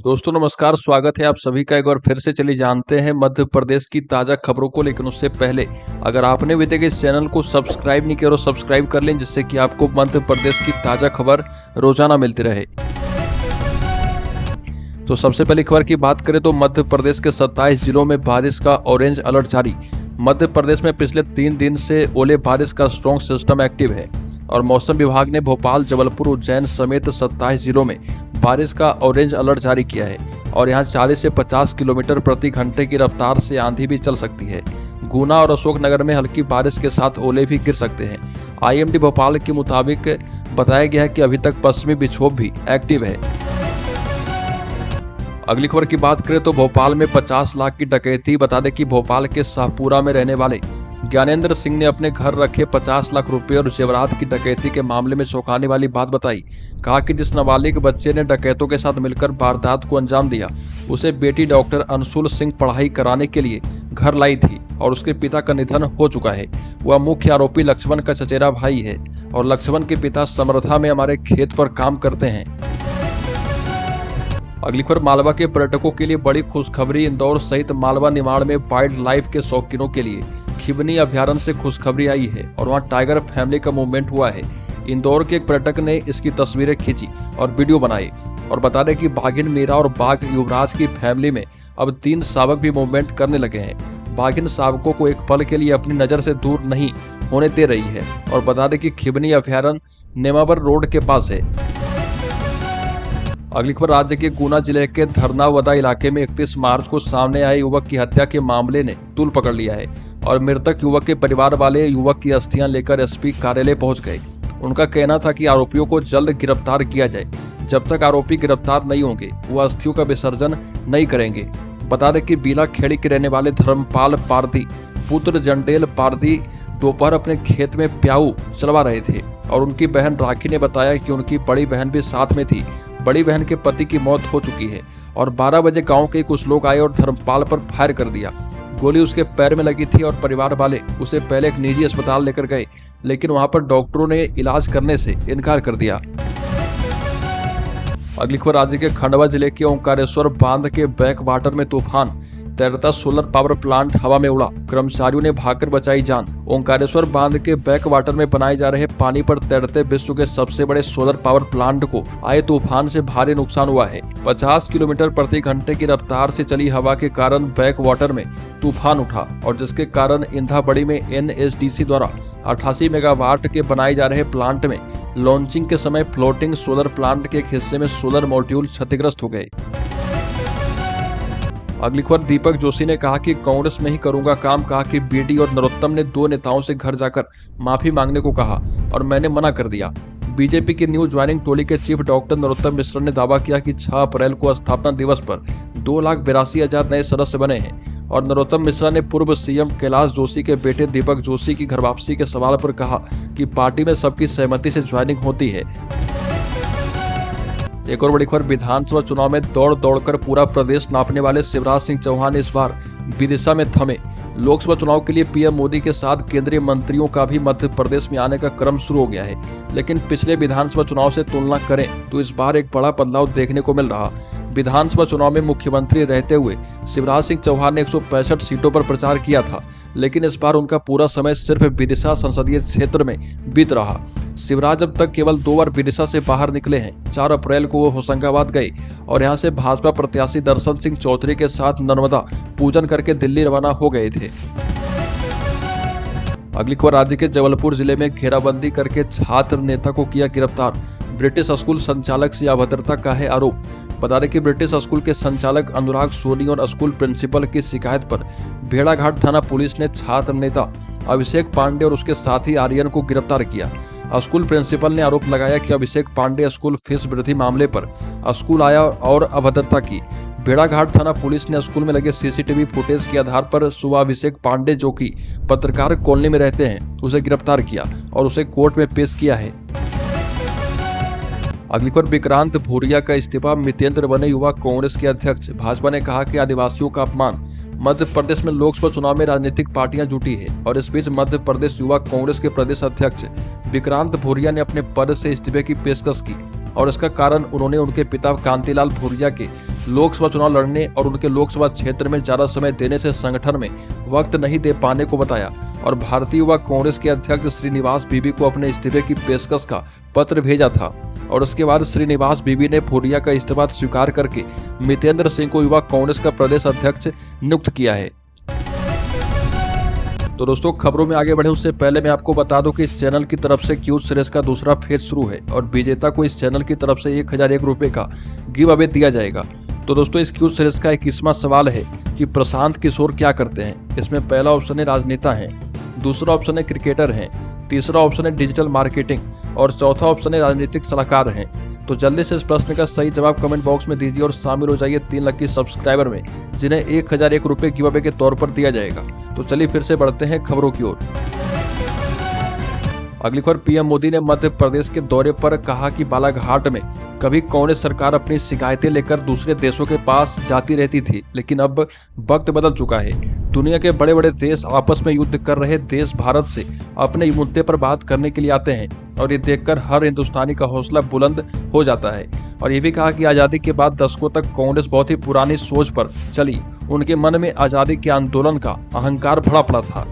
दोस्तों नमस्कार, स्वागत है आप सभी का एक बार फिर से। चलिए जानते हैं मध्य प्रदेश की ताज़ा खबरों को, लेकिन उससे पहले अगर आपने अभी तक इस चैनल को सब्सक्राइब नहीं किया तो सब्सक्राइब कर लें, जिससे कि आपको मध्य प्रदेश की ताज़ा खबर रोजाना मिलती रहे। तो सबसे पहली खबर की बात करें तो मध्य प्रदेश के 27 जिलों में बारिश का ऑरेंज अलर्ट जारी। मध्य प्रदेश में पिछले 3 दिन से ओले बारिश का स्ट्रॉन्ग सिस्टम एक्टिव है और मौसम विभाग ने भोपाल, जबलपुर, उज्जैन समेत 27 जिलों में बारिश का ऑरेंज अलर्ट जारी किया है और यहां 40 से 50 किलोमीटर प्रति घंटे की रफ्तार से आंधी भी चल सकती है। गुना और अशोकनगर में हल्की बारिश के साथ ओले भी गिर सकते हैं। आईएमडी भोपाल के मुताबिक बताया गया है कि अभी तक पश्चिमी विक्षोभ भी एक्टिव है। अगली खबर की बात करें तो भोपाल में 50 लाख की डकैती। बता दें कि भोपाल के शाहपुरा में रहने वाले ज्ञानेंद्र सिंह ने अपने घर रखे 50 लाख रुपए और जेवरात की डकैती के मामले में चौंकाने वाली बात बताई। कहा कि जिस नाबालिग बच्चे ने डकैतों के साथ मिलकर वारदात को अंजाम दिया, उसे बेटी डॉक्टर अंशुल सिंह पढ़ाई कराने के लिए घर लाई थी और उसके पिता का निधन हो चुका है। वह मुख्य आरोपी लक्ष्मण का चचेरा भाई है और लक्ष्मण के पिता समर्था में हमारे खेत पर काम करते हैं। अगली खबर मालवा के पर्यटकों के लिए बड़ी खुशखबरी। इंदौर सहित मालवा निमाड़ में वाइल्ड लाइफ के शौकीनों के लिए खिबनी अभ्यारण्य से खुशखबरी आई है और वहां टाइगर फैमिली का मूवमेंट हुआ है। इंदौर के एक पर्यटक ने इसकी तस्वीरें खींची और वीडियो बनाई और बता दें कि बाघिन मीरा और बाघ युवराज की फैमिली में अब 3 शावक भी मूवमेंट करने लगे हैं। बाघिन शावकों को एक पल के लिए अपनी नजर से दूर नहीं होने दे रही है और बता दें कि खिबनी अभ्यारण्य नेमावर रोड के पास है। अगली खबर राज्य के गुना जिले के धरनावदा इलाके में 31 मार्च को सामने आए युवक की हत्या के मामले ने तूल पकड़ लिया है और मृतक युवक के परिवार वाले युवक की अस्थियां लेकर एसपी कार्यालय पहुंच गए। उनका कहना था कि आरोपियों को जल्द गिरफ्तार किया जाए। जब तक आरोपी गिरफ्तार नहीं होंगे वो अस्थियों का विसर्जन नहीं करेंगे। बता दें कि बीला खेड़ी के रहने वाले धर्मपाल पारदी पुत्र जंडेल पारदी दोपहर अपने खेत में प्याऊ चलवा रहे थे और उनकी बहन राखी ने बताया कि उनकी बड़ी बहन भी साथ में थी। बड़ी बहन के पति की मौत हो चुकी है और 12 बजे गांव के कुछ लोग आए और धर्मपाल पर फायर कर दिया। गोली उसके पैर में लगी थी और परिवार वाले उसे पहले एक निजी अस्पताल लेकर गए, लेकिन वहां पर डॉक्टरों ने इलाज करने से इनकार कर दिया। अगली खबर राज्य के खंडवा जिले के ओंकारेश्वर बांध के बैक वाटर में तूफान। तैरता सोलर पावर प्लांट हवा में उड़ा, कर्मचारियों ने भागकर बचाई जान। ओंकारेश्वर बांध के बैक वाटर में बनाए जा रहे पानी पर तैरते विश्व के सबसे बड़े सोलर पावर प्लांट को आए तूफान से भारी नुकसान हुआ है। 50 किलोमीटर प्रति घंटे की रफ्तार से चली हवा के कारण बैक वाटर में तूफान उठा और जिसके कारण इंधाबड़ी में NSDC द्वारा 88 मेगावाट के बनाए जा रहे प्लांट में लॉन्चिंग के समय फ्लोटिंग सोलर प्लांट के एक हिस्से में सोलर मॉड्यूल क्षतिग्रस्त हो गए। अगली खबर दीपक जोशी ने कहा कि कांग्रेस में ही करूंगा काम। कहा कि बीडी और नरोत्तम ने 2 नेताओं से घर जाकर माफी मांगने को कहा और मैंने मना कर दिया। बीजेपी की न्यू ज्वाइनिंग टोली के चीफ डॉक्टर नरोत्तम मिश्रा ने दावा किया कि 6 अप्रैल को स्थापना दिवस पर 2,82,000 नए सदस्य बने हैं और नरोत्तम मिश्रा ने पूर्व सीएम कैलाश जोशी के बेटे दीपक जोशी की घर वापसी के सवाल पर कहा कि पार्टी में सबकी सहमति से ज्वाइनिंग होती है। एक और बड़ी खबर विधानसभा चुनाव में दौड़ दौड़कर पूरा प्रदेश नापने वाले शिवराज सिंह चौहान इस बार विदिशा में थमे। लोकसभा चुनाव के लिए पीएम मोदी के साथ केंद्रीय मंत्रियों का भी मध्य प्रदेश में आने का क्रम शुरू हो गया है, लेकिन पिछले विधानसभा चुनाव से तुलना करें तो इस बार एक बड़ा बदलाव देखने को मिल रहा। विधानसभा चुनाव में मुख्यमंत्री रहते हुए शिवराज सिंह चौहान ने 165 सीटों पर प्रचार किया था, लेकिन इस बार उनका पूरा समय सिर्फ विदिशा संसदीय क्षेत्र में बीत रहा। शिवराज अब तक केवल 2 बार विदिशा से बाहर निकले हैं। 4 अप्रैल को वो होशंगाबाद गए और यहां से भाजपा प्रत्याशी दर्शन सिंह चौधरी के साथ नर्मदा पूजन करके दिल्ली रवाना हो गए थे। अगली खबर राज्य के जबलपुर जिले में घेराबंदी करके छात्र नेता को किया गिरफ्तार। ब्रिटिश स्कूल संचालक से अभद्रता का है आरोप। बता दें कि ब्रिटिश स्कूल के संचालक अनुराग सोनी और स्कूल प्रिंसिपल की शिकायत पर भेड़ाघाट थाना पुलिस ने छात्र नेता अभिषेक पांडे और उसके साथी आर्यन को गिरफ्तार किया। स्कूल प्रिंसिपल ने आरोप लगाया कि अभिषेक पांडे स्कूल फीस वृद्धि मामले पर स्कूल आया और अभद्रता की। भेड़ाघाट थाना पुलिस ने स्कूल में लगे सीसीटीवी फुटेज के आधार पर सुबह अभिषेक पांडे, जो कि पत्रकार कॉलोनी में रहते हैं, उसे गिरफ्तार किया और उसे कोर्ट में पेश किया है। अगली खबर विक्रांत भूरिया का इस्तीफा, मितेंद्र बने युवा कांग्रेस के अध्यक्ष। भाजपा ने कहा कि आदिवासियों का अपमान। मध्य प्रदेश में लोकसभा चुनाव में राजनीतिक पार्टियां जुटी है और इस बीच मध्य प्रदेश युवा कांग्रेस के प्रदेश अध्यक्ष विक्रांत भूरिया ने अपने पद से इस्तीफे की पेशकश की। और इसका कारण उन्होंने उनके पिता कांतिलाल भूरिया के लोकसभा चुनाव लड़ने और उनके लोकसभा क्षेत्र में ज्यादा समय देने से संगठन में वक्त नहीं दे पाने को बताया और भारतीय युवा कांग्रेस के अध्यक्ष श्रीनिवास बीबी को अपने इस्तीफे की पेशकश का पत्र भेजा था और उसके बाद श्रीनिवास बीबी ने भूरिया का इस्तीफा स्वीकार करके मितेंद्र सिंह को युवा कांग्रेस का प्रदेश अध्यक्ष नियुक्त किया है। तो दोस्तों, खबरों में आगे बढ़े उससे पहले मैं आपको बता दूं कि इस चैनल की तरफ से क्यूज सीरीज का दूसरा फेज शुरू है और विजेता को इस चैनल की तरफ से 1001 रुपए का गिव अवे दिया जाएगा। तो दोस्तों, इस क्यूज सीरीज का 21वां सवाल है कि प्रशांत किशोर क्या करते हैं। इसमें पहला ऑप्शन है राजनेता है, दूसरा ऑप्शन है क्रिकेटर है, तीसरा ऑप्शन है डिजिटल मार्केटिंग और चौथा ऑप्शन है राजनीतिक सलाहकार है। तो जल्दी से इस प्रश्न का सही जवाब कमेंट बॉक्स में दीजिए और शामिल हो जाइए 3 लकी सब्सक्राइबर में, जिन्हें 1001 रुपए गिव अवे के तौर पर दिया जाएगा। तो चलिए फिर से बढ़ते हैं खबरों की ओर। अगली खबर, पीएम मोदी ने मध्य प्रदेश के दौरे पर कहा कि बालाघाट में कभी कांग्रेस सरकार अपनी शिकायतें लेकर दूसरे देशों के पास जाती रहती थी, लेकिन अब वक्त बदल चुका है। दुनिया के बड़े बड़े देश आपस में युद्ध कर रहे देश भारत से अपने मुद्दे पर बात करने के लिए आते हैं और ये देखकर हर हिंदुस्तानी का हौसला बुलंद हो जाता है। और ये भी कहा कि आज़ादी के बाद दशकों तक कांग्रेस बहुत ही पुरानी सोच पर चली। उनके मन में आज़ादी के आंदोलन का अहंकार भरा पड़ा था।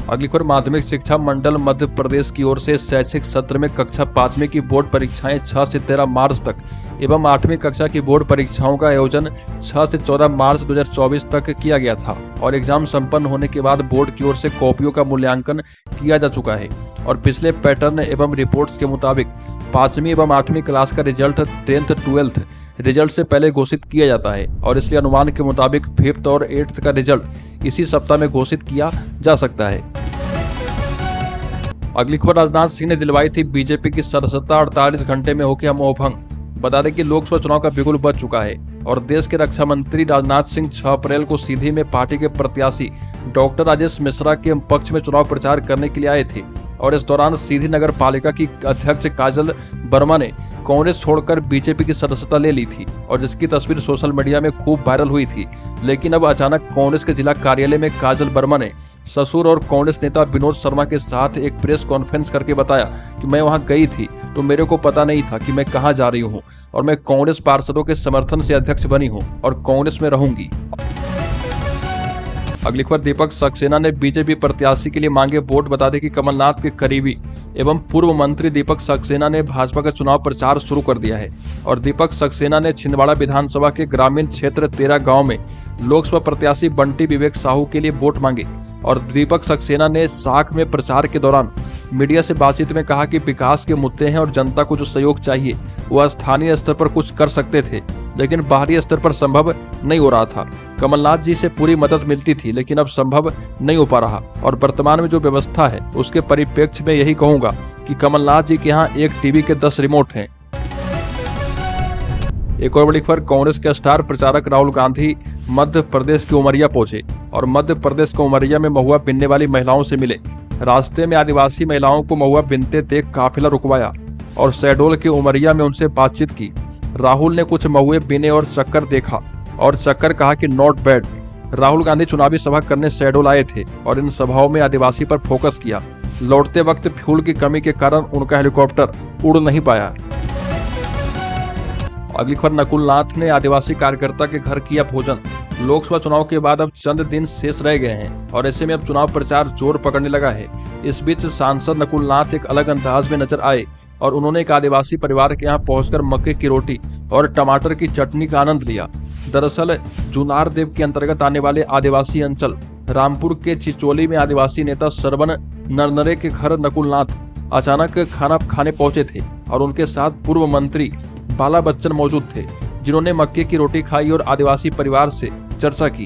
अगली खबर, माध्यमिक शिक्षा मंडल मध्य प्रदेश की ओर से शैक्षिक सत्र में कक्षा 5वीं की बोर्ड परीक्षाएं 6 से 13 मार्च तक एवं 8वीं कक्षा की बोर्ड परीक्षाओं का आयोजन 6 से 14 मार्च 2024 तक किया गया था और एग्जाम संपन्न होने के बाद बोर्ड की ओर से कॉपियों का मूल्यांकन किया जा चुका है और पिछले पैटर्न एवं रिपोर्ट्स के मुताबिक 5वीं एवं 8वीं क्लास का रिजल्ट 10th 12th रिजल्ट से पहले घोषित किया जाता है और इसलिए अनुमान के मुताबिक 5th और 8th का रिजल्ट इसी सप्ताह में घोषित किया जा सकता है। अगली खबर, राजनाथ सिंह ने दिलवाई थी बीजेपी की सदस्यता 48 घंटे में होगी मोहभंग। बता दें कि लोकसभा चुनाव का बिगुल बज चुका है और देश के रक्षा मंत्री राजनाथ सिंह 6 अप्रैल को सीधी में पार्टी के प्रत्याशी डॉक्टर राजेश मिश्रा के पक्ष में चुनाव प्रचार करने के लिए आए थे और इस दौरान सीधी नगर पालिका की अध्यक्ष काजल वर्मा ने कांग्रेस छोड़कर बीजेपी की सदस्यता ले ली थी और जिसकी तस्वीर सोशल मीडिया में खूब वायरल हुई थी। लेकिन अब अचानक कांग्रेस के जिला कार्यालय में काजल वर्मा ने ससुर और कांग्रेस नेता विनोद शर्मा के साथ एक प्रेस कॉन्फ्रेंस करके बताया कि मैं वहां गई थी तो मेरे को पता नहीं था कि मैं कहां जा रही हूं और मैं कांग्रेस पार्षदों के समर्थन से अध्यक्ष बनी हूं और कांग्रेस में रहूंगी। अगली खबर, दीपक सक्सेना ने बीजेपी प्रत्याशी के लिए मांगे वोट। बता दें कि कमलनाथ के करीबी एवं पूर्व मंत्री दीपक सक्सेना ने भाजपा का चुनाव प्रचार शुरू कर दिया है और दीपक सक्सेना ने छिंदवाड़ा विधानसभा के ग्रामीण क्षेत्र 13 गांव में लोकसभा प्रत्याशी बंटी विवेक साहू के लिए वोट मांगे और दीपक सक्सेना ने साख में प्रचार के दौरान मीडिया से बातचीत में कहा कि विकास के मुद्दे हैं और जनता को जो सहयोग चाहिए वह स्थानीय स्तर पर कुछ कर सकते थे, लेकिन बाहरी स्तर पर संभव नहीं हो रहा था। कमलनाथ जी से पूरी मदद मिलती थी लेकिन अब संभव नहीं हो पा रहा और वर्तमान में जो व्यवस्था है उसके परिप्रेक्ष्य में यही कहूंगा कि कमलनाथ जी के यहाँ एक टीवी के 10 रिमोट हैं। एक और बड़ी खबर, कांग्रेस के स्टार प्रचारक राहुल गांधी मध्य प्रदेश के उमरिया पहुंचे और मध्य प्रदेश के उमरिया में महुआ बिनने वाली महिलाओं से मिले। रास्ते में आदिवासी महिलाओं को महुआ बिनते देख काफिला रुकवाया और शहडोल के उमरिया में उनसे बातचीत की। राहुल ने कुछ महुए बिने और चक्कर देखा और चक्कर कहा कि नॉट बैड। राहुल गांधी चुनावी सभा करने शहडोल आए थे और इन सभाओं में आदिवासी पर फोकस किया। लौटते वक्त फ्यूल की कमी के कारण उनका हेलीकॉप्टर उड़ नहीं पाया। अगली खबर, नकुल नाथ ने आदिवासी कार्यकर्ता के घर किया भोजन। लोकसभा चुनाव के बाद अब चंद दिन शेष रह गए हैं और ऐसे में अब चुनाव प्रचार जोर पकड़ने लगा है। इस बीच सांसद नकुल नाथ एक अलग अंदाज में नजर आए और उन्होंने एक आदिवासी परिवार के यहाँ पहुंचकर मक्के की रोटी और टमाटर की चटनी का आनंद लिया। दरअसल जुनार देव के अंतर्गत आने वाले आदिवासी अंचल रामपुर के चिचोली में आदिवासी नेता सरवन नरनरे के घर नकुल नाथ अचानक खाना खाने पहुंचे थे और उनके साथ पूर्व मंत्री बाला बच्चन मौजूद थे, जिन्होंने मक्के की रोटी खाई और आदिवासी परिवार से चर्चा की।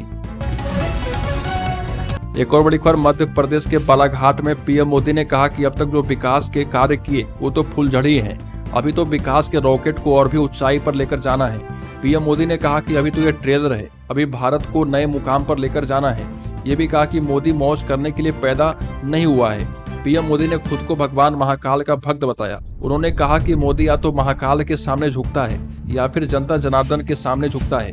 एक और बड़ी खबर, मध्य प्रदेश के बालाघाट में पीएम मोदी ने कहा कि अब तक जो विकास के कार्य किए वो तो फुलझड़ी हैं, अभी तो विकास के रॉकेट को और भी ऊंचाई पर लेकर जाना है। पीएम मोदी ने कहा कि अभी तो ये ट्रेलर है, अभी भारत को नए मुकाम पर लेकर जाना है। ये भी कहा कि मोदी मौज करने के लिए पैदा नहीं हुआ है। पीएम मोदी ने खुद को भगवान महाकाल का भक्त बताया। उन्होंने कहा कि मोदी या तो महाकाल के सामने झुकता है या फिर जनता जनार्दन के सामने झुकता है।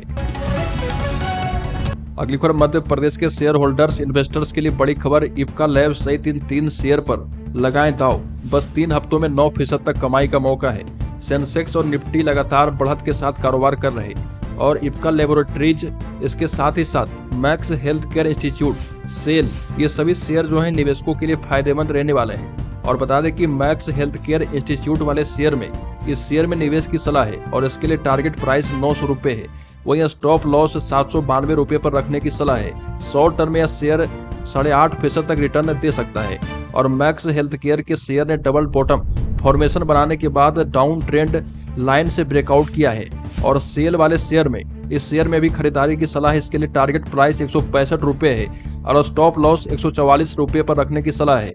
अगली खबर, मध्य प्रदेश के शेयर होल्डर्स इन्वेस्टर्स के लिए बड़ी खबर। इफ्का लैब सहित इन 3 शेयर पर लगाएं दाव। बस 3 हफ्तों में 9% तक कमाई का मौका है। सेंसेक्स और निफ्टी लगातार बढ़त के साथ कारोबार कर रहे और इप्का लेबोरेटरीज, इसके साथ ही साथ Max Healthcare Institute, SAIL, ये सभी शेयर जो हैं निवेशकों के लिए फायदेमंद रहने वाले हैं। और बता दें कि मैक्स हेल्थ केयर इंस्टीट्यूट वाले शेयर में इस शेयर में निवेश की सलाह है और इसके लिए टारगेट प्राइस 900 रुपये है। वहीं स्टॉप लॉस 792 रुपये पर रखने की सलाह है। शॉर्ट टर्म में यह शेयर 8.5% तक रिटर्न दे सकता है। और मैक्स हेल्थ केयर के शेयर ने डबल बॉटम फॉर्मेशन बनाने के बाद डाउन ट्रेंड लाइन से ब्रेकआउट किया है। और सेल वाले शेयर में, इस शेयर में भी खरीदारी की सलाह है। इसके लिए टारगेट प्राइस 165 रुपये है और स्टॉप लॉस 144 रुपये पर रखने की सलाह है।